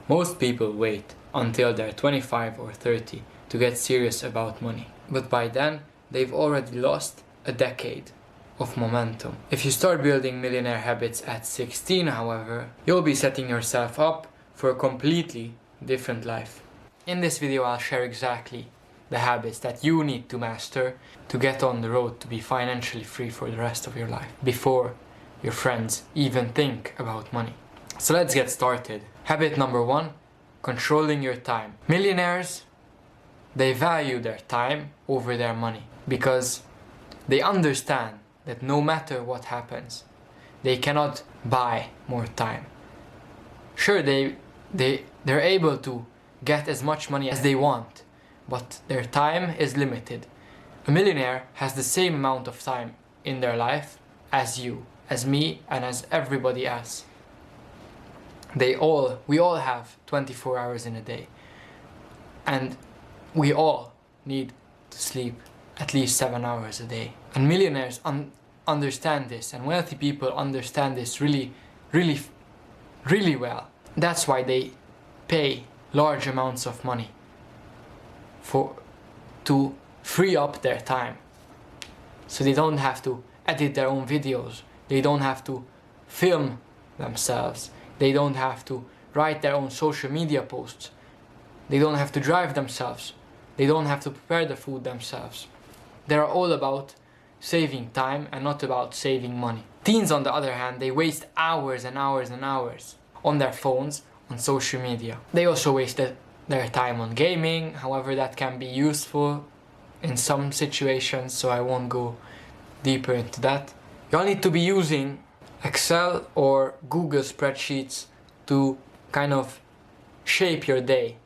Most people wait until they're 25 or 30 to get serious about money. But by then, they've already lost a decade of momentum. If you start building millionaire habits at 16, however, you'll be setting yourself up for a completely different life. In this video, I'll share exactly the habits that you need to master to get on the road to be financially free for the rest of your life, before your friends even think about money. So let's get started. Habit number 1, controlling your time. Millionaires, they value their time over their money because they understand that no matter what happens, they cannot buy more time. Sure, they're able to get as much money as they want, but their time is limited. A millionaire has the same amount of time in their life as you, as me, and as everybody else. We all have 24 hours in a day, and we all need to sleep at least 7 hours a day. And millionaires understand this, and wealthy people understand this really well. That's why they pay large amounts of money to free up their time, so they don't have to edit their own videos, they don't have to film themselves, they don't have to write their own social media posts, they don't have to drive themselves, they don't have to prepare the food themselves. They're all about saving time and not about saving money. Teens, on the other hand, they waste hours and hours and hours on their phones, on social media. They also waste their time on gaming. However, that can be useful in some situations, so I won't go deeper into that. You'll need to be using Excel or Google spreadsheets to kind of shape your day,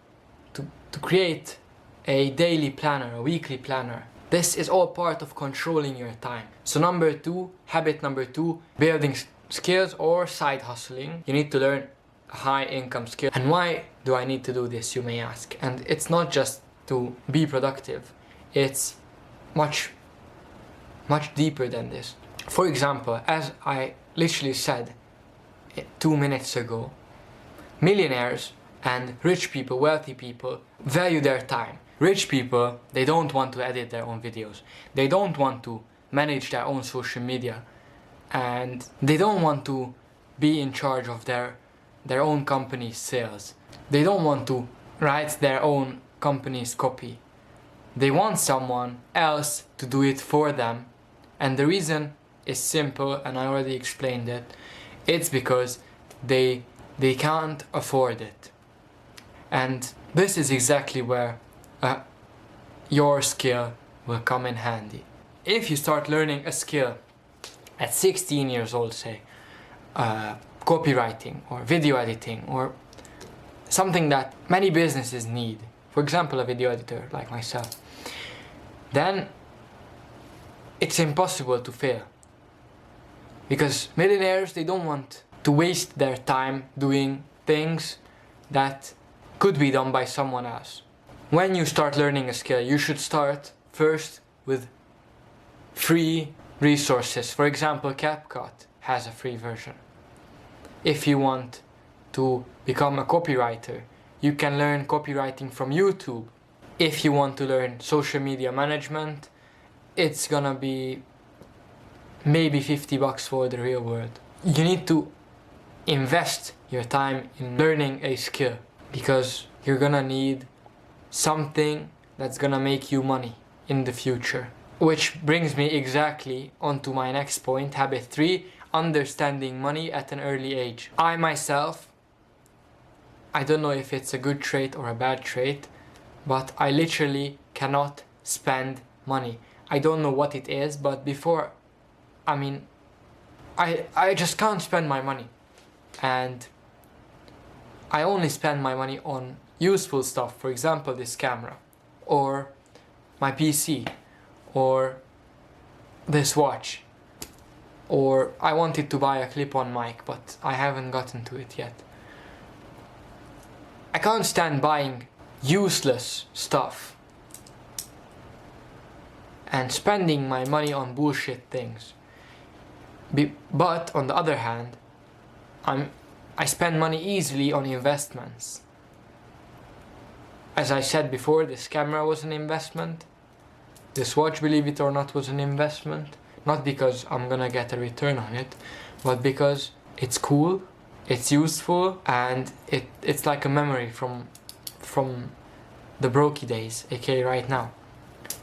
to create a daily planner, a weekly planner. This is all part of controlling your time. So habit number two, building skills or side hustling. You need to learn a high income skill. And why do I need to do this, you may ask? And it's not just to be productive, it's much deeper than this. For example, as I literally said 2 minutes ago, millionaires and rich people, wealthy people, value their time. Rich people, they don't want to edit their own videos, they don't want to manage their own social media, and they don't want to be in charge of their own company's sales. They don't want to write their own company's copy. They want someone else to do it for them, and the reason is simple, and I already explained it. It's because they can't afford it. And this is exactly where your skill will come in handy. If you start learning a skill at 16 years old, say, copywriting or video editing or something that many businesses need, for example a video editor like myself, then it's impossible to fail. Because millionaires, they don't want to waste their time doing things that could be done by someone else. When you start learning a skill, you should start first with free resources. For example, CapCut has a free version. If you want to become a copywriter, you can learn copywriting from YouTube. If you want to learn social media management, it's gonna be maybe $50 for the real world. You need to invest your time in learning a skill because you're gonna need something that's gonna make you money in the future. Which brings me exactly onto my next point, habit 3, understanding money at an early age. I myself, I don't know if it's a good trait or a bad trait, but I literally cannot spend money. I don't know what it is, but before, I just can't spend my money. And I only spend my money on useful stuff, for example this camera, or my PC, or this watch, or I wanted to buy a clip-on mic, but I haven't gotten to it yet. I can't stand buying useless stuff and spending my money on bullshit things. But on the other hand, I spend money easily on investments. As I said before, this camera was an investment. This watch, believe it or not, was an investment. Not because I'm gonna get a return on it, but because it's cool, it's useful, and it's like a memory from the brokey days, aka right now.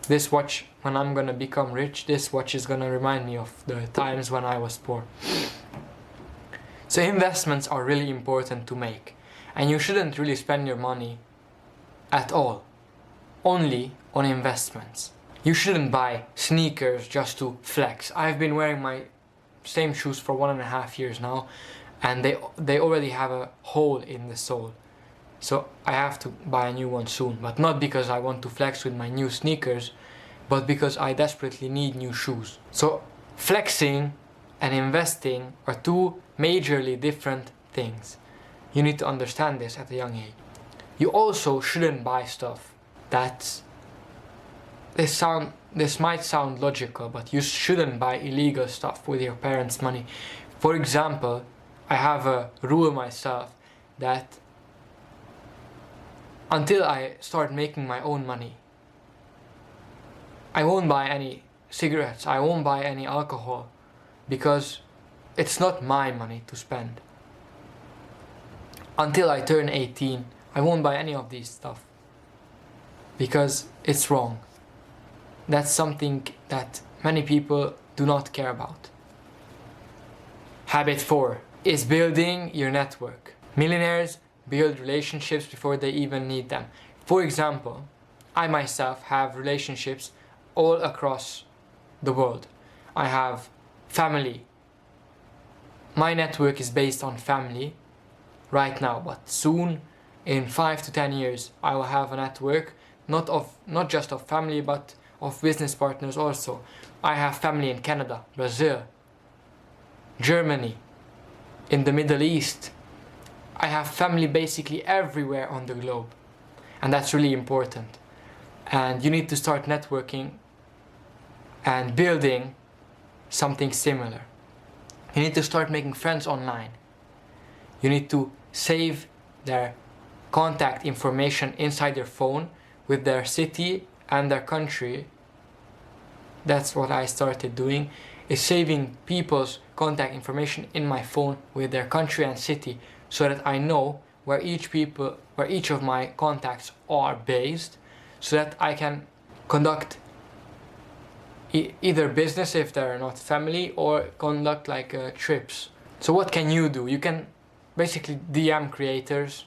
This watch, when I'm gonna become rich, this watch is gonna remind me of the times when I was poor. So investments are really important to make, and you shouldn't really spend your money at all only on investments. You shouldn't buy sneakers just to flex. I've been wearing my same shoes for 1.5 years now, and they already have a hole in the sole. So I have to buy a new one soon, but not because I want to flex with my new sneakers, but because I desperately need new shoes. So flexing and investing are two majorly different things. You need to understand this at a young age. You also shouldn't buy stuff that's this might sound logical, but you shouldn't buy illegal stuff with your parents' money. For example, I have a rule myself that until I start making my own money, I won't buy any cigarettes, I won't buy any alcohol, because it's not my money to spend. Until I turn 18, I won't buy any of these stuff, because it's wrong. That's something that many people do not care about. Habit 4 is building your network. Millionaires build relationships before they even need them. For example, I myself have relationships all across the world. I have family. My network is based on family right now, but soon, in 5 to 10 years, I will have a network not just of family, but of business partners also. I have family in Canada, Brazil, Germany, in the Middle East. I have family basically everywhere on the globe, and that's really important. And you need to start networking and building something similar. You need to start making friends online. You need to save their contact information inside your phone with their city and their country. That's what I started doing, is saving people's contact information in my phone with their country and city, so that I know where each of my contacts are based, so that I can conduct either business if they're not family, or conduct like trips. So what can you do? You can basically DM creators,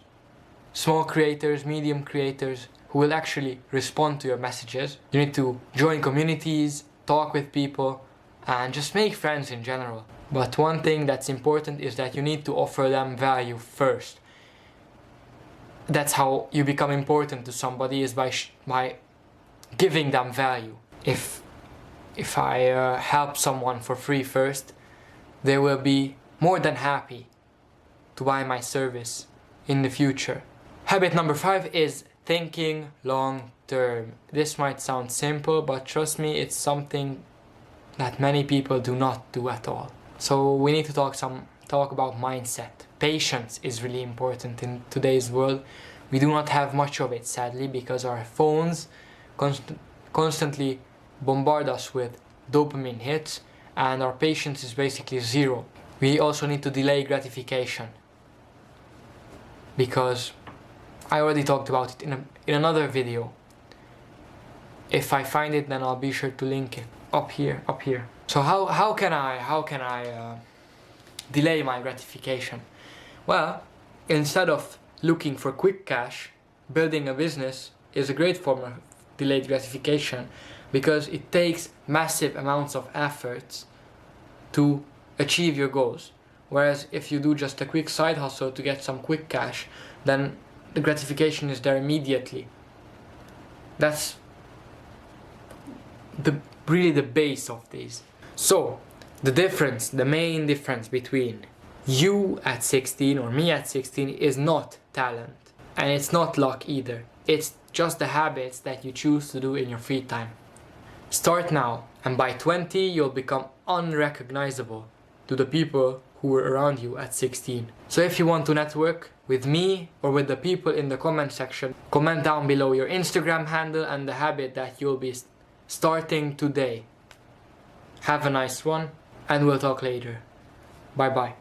small creators, medium creators, who will actually respond to your messages. You need to join communities, talk with people, and just make friends in general. But one thing that's important is that you need to offer them value first. That's how you become important to somebody, is by giving them value. If I help someone for free first, they will be more than happy to buy my service in the future. Habit number 5 is thinking long term. This might sound simple, but trust me, it's something that many people do not do at all. So we need to talk about mindset. Patience is really important in today's world. We do not have much of it, sadly, because our phones constantly bombard us with dopamine hits, and our patience is basically zero. We also need to delay gratification, because I already talked about it in another video. If I find it, then I'll be sure to link it up here. So how can I delay my gratification? Well, instead of looking for quick cash, building a business is a great form of delayed gratification, because it takes massive amounts of efforts to achieve your goals. Whereas if you do just a quick side hustle to get some quick cash, then the gratification is there immediately. That's really the base of these. So the main difference between you at 16 or me at 16 is not talent, and it's not luck either. It's just the habits that you choose to do in your free time. Start now, and by 20 you'll become unrecognizable to the people who were around you at 16. So if you want to network with me or with the people in the comment section. Comment down below your Instagram handle and the habit that you'll be starting today. Have a nice one, and we'll talk later. Bye bye.